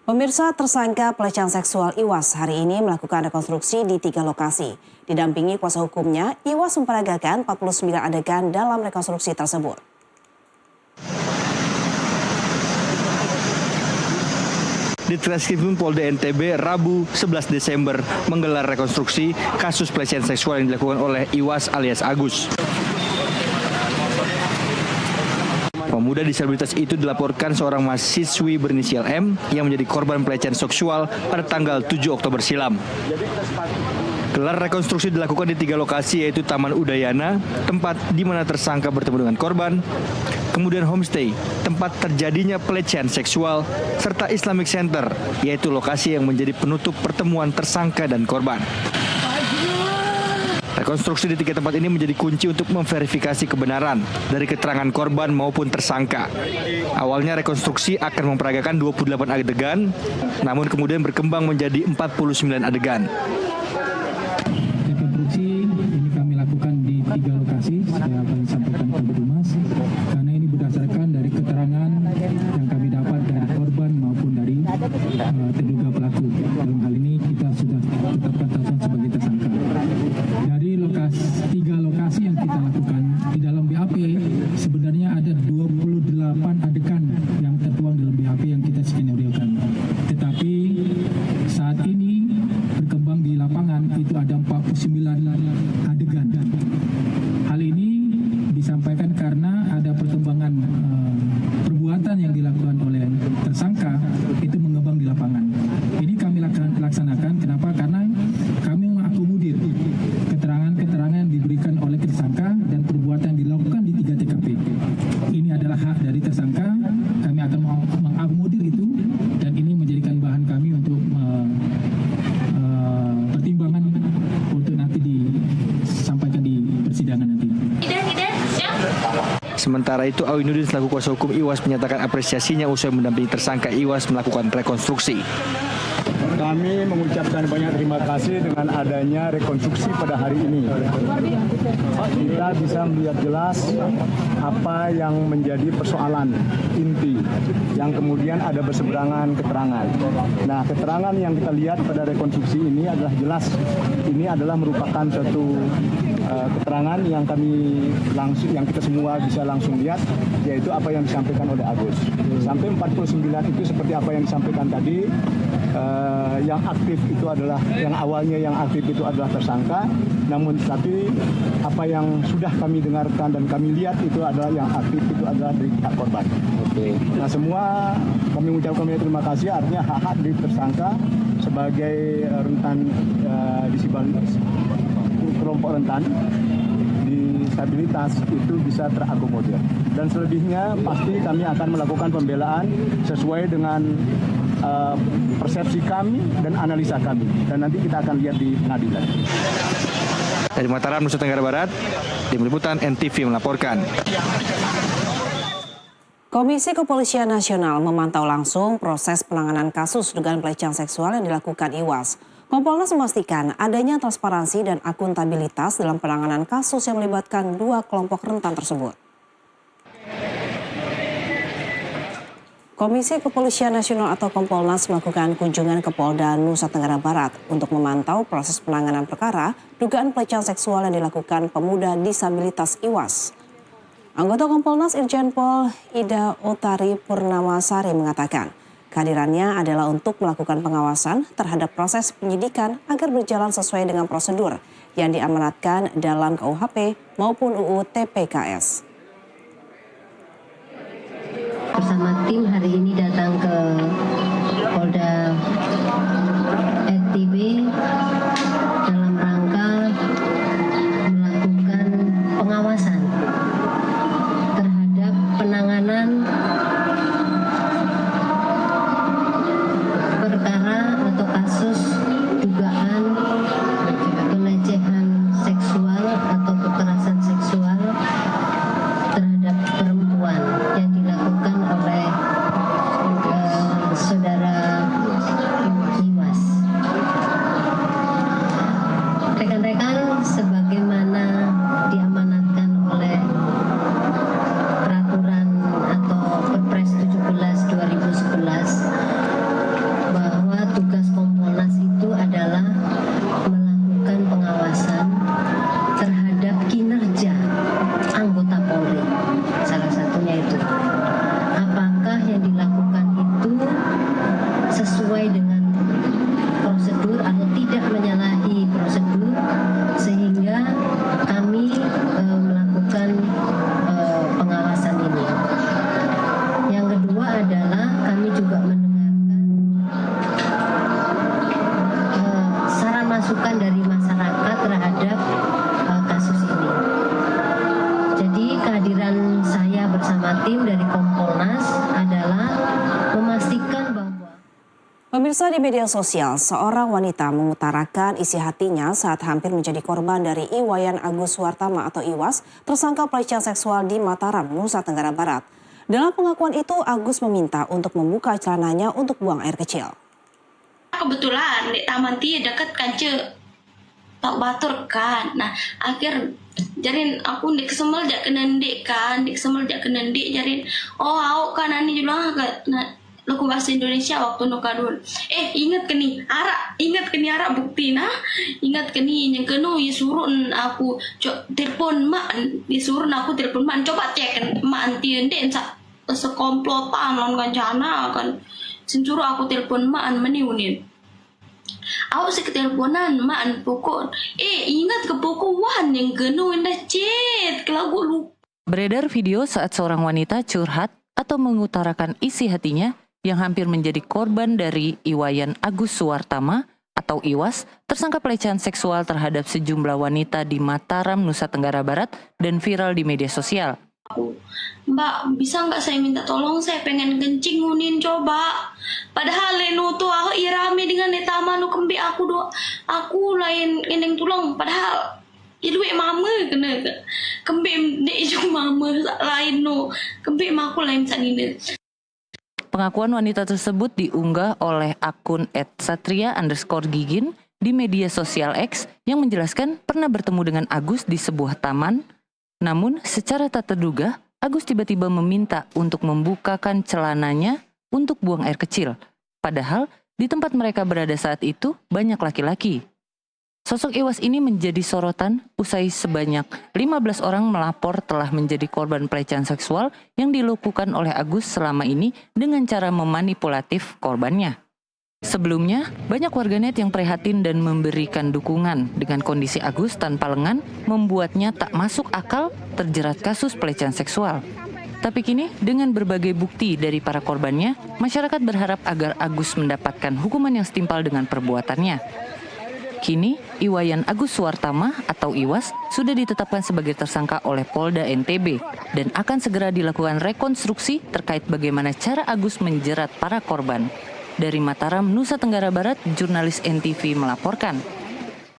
Pemirsa, tersangka pelecehan seksual Iwas hari ini melakukan rekonstruksi di 3 lokasi. Didampingi kuasa hukumnya, Iwas memperagakan 49 adegan dalam rekonstruksi tersebut. Di Treskrimum Polda NTB Rabu 11 Desember menggelar rekonstruksi kasus pelecehan seksual yang dilakukan oleh Iwas alias Agus. Pemuda disabilitas itu dilaporkan seorang mahasiswi berinisial M yang menjadi korban pelecehan seksual pada tanggal 7 Oktober silam. Gelar rekonstruksi dilakukan di 3 lokasi, yaitu Taman Udayana, tempat di mana tersangka bertemu dengan korban, kemudian homestay, tempat terjadinya pelecehan seksual, serta Islamic Center, yaitu lokasi yang menjadi penutup pertemuan tersangka dan korban. Rekonstruksi di 3 tempat ini menjadi kunci untuk memverifikasi kebenaran dari keterangan korban maupun tersangka. Awalnya rekonstruksi akan memperagakan 28 adegan, namun kemudian berkembang menjadi 49 adegan. Rekonstruksi ini kami lakukan di 3 lokasi, saya akan sampaikan ke Humas, karena ini berdasarkan dari keterangan yang kami dapat dari korban maupun dari terduga pelaku. Dalam hal ini kita sudah tetapkan Taufan sebagai tersangka. Dari 3 lokasi yang kita lakukan di dalam BAP, sebenarnya ada 28 adegan yang tertuang dalam BAP yang kita skenario-kan. Tetapi saat ini berkembang di lapangan itu ada 49 adegan. Hal ini disampaikan karena ada perkembangan perbuatan yang dilakukan oleh tersangka itu mengembang di lapangan. Ini kami laksanakan, kenapa? Karena kami mengakomodir keterangan-keterangan yang diberikan oleh tersangka dan perbuatan yang dilakukan di 3 TKP. Ini adalah hak dari tersangka, kami akan mengakomodir itu, dan ini menjadikan bahan kami untuk pertimbangan untuk nanti disampaikan di persidangan nanti. Sementara itu, Awinudin selaku kuasa hukum Iwas menyatakan apresiasinya usai mendampingi tersangka Iwas melakukan rekonstruksi. Kami mengucapkan banyak terima kasih dengan adanya rekonstruksi pada hari ini. Kita bisa melihat jelas apa yang menjadi persoalan inti, yang kemudian ada berseberangan keterangan. Nah, keterangan yang kita lihat pada rekonstruksi ini adalah jelas, ini adalah merupakan suatu keterangan yang yang kita semua bisa langsung lihat, yaitu apa yang disampaikan oleh Agus. Sampai 49 itu seperti apa yang disampaikan tadi. Yang aktif itu adalah, yang awalnya yang aktif itu adalah tersangka, namun tapi apa yang sudah kami dengarkan dan kami lihat itu adalah yang aktif itu adalah dari pihak korban. Nah, semua kami mengucapkan terima kasih, artinya hak-hak dari tersangka sebagai rentan disabilitas, kelompok rentan disabilitas itu bisa terakomodir. Dan selebihnya pasti kami akan melakukan pembelaan sesuai dengan persepsi kami dan analisa kami, dan nanti kita akan lihat di pengadilan. Dari Mataram, Nusa Tenggara Barat, Tim Liputan NTV melaporkan. Komisi Kepolisian Nasional memantau langsung proses penanganan kasus dugaan pelecehan seksual yang dilakukan Iwas. Kompolnas memastikan adanya transparansi dan akuntabilitas dalam penanganan kasus yang melibatkan 2 kelompok rentan tersebut. Komisi Kepolisian Nasional atau Kompolnas melakukan kunjungan ke Polda Nusa Tenggara Barat untuk memantau proses penanganan perkara dugaan pelecehan seksual yang dilakukan pemuda disabilitas Iwas. Anggota Kompolnas Irjen Pol Ida Utari Purnamasari mengatakan kehadirannya adalah untuk melakukan pengawasan terhadap proses penyidikan agar berjalan sesuai dengan prosedur yang diamanatkan dalam KUHP maupun UU TPKS. Bersama tim hari ini datang ke Polda NTB dalam rangka melakukan pengawasan terhadap penanganan perkara atau kasus dugaan pelecehan seksual atau kekerasan seksual terhadap perempuan yang dilakukan oleh saya bersama tim dari Kompolnas adalah memastikan bahwa Pemirsa, di media sosial, seorang wanita mengutarakan isi hatinya saat hampir menjadi korban dari Iwayan Agus Suwartama atau Iwas, tersangka pelecehan seksual di Mataram, Nusa Tenggara Barat. Dalam pengakuan itu, Agus meminta untuk membuka celananya untuk buang air kecil. Kebetulan di taman ti dekat kanca Pak Batur kan. Nah, akhir jarin aku dik semel jak kenendik kan, dik semel jak kenendik jarin. Oh, au kan ani juga nah laku bahasa Indonesia waktu nukadun. Ingat ke ni arak bukti nah. Ingat ke ni yang kenu ya surun aku telepon mak disuruh aku telepon mak coba cek mak antien den sekomplotan non kancana kan. Senjuru aku telepon mak meniunin. Aku sih keteleponan mak pokok. Ingat ke pokok yang kenu indah chat kalau gue lupa. Beredar video saat seorang wanita curhat atau mengutarakan isi hatinya yang hampir menjadi korban dari Iwayan Agus Suwartama atau Iwas, tersangka pelecehan seksual terhadap sejumlah wanita di Mataram, Nusa Tenggara Barat dan viral di media sosial. Mbak, bisa nggak saya minta tolong? Saya pengen kencing ngunin coba. Padahal leno tuh aku irame dengan taman nu kembe aku aku lain indeng tulang. Padahal itu mama kena kembe dek cuma mama lain no kembe aku lain sanine. Pengakuan wanita tersebut diunggah oleh akun @satria_gigin di media sosial X yang menjelaskan pernah bertemu dengan Agus di sebuah taman. Namun secara tak terduga, Agus tiba-tiba meminta untuk membukakan celananya untuk buang air kecil. Padahal di tempat mereka berada saat itu banyak laki-laki. Sosok Iwas ini menjadi sorotan usai sebanyak 15 orang melapor telah menjadi korban pelecehan seksual yang dilakukan oleh Agus selama ini dengan cara memanipulatif korbannya. Sebelumnya, banyak warganet yang prihatin dan memberikan dukungan dengan kondisi Agus tanpa lengan membuatnya tak masuk akal terjerat kasus pelecehan seksual. Tapi kini, dengan berbagai bukti dari para korbannya, masyarakat berharap agar Agus mendapatkan hukuman yang setimpal dengan perbuatannya. Kini, Iwayan Agus Suwartama atau Iwas sudah ditetapkan sebagai tersangka oleh Polda NTB dan akan segera dilakukan rekonstruksi terkait bagaimana cara Agus menjerat para korban. Dari Mataram, Nusa Tenggara Barat, jurnalis NTV melaporkan.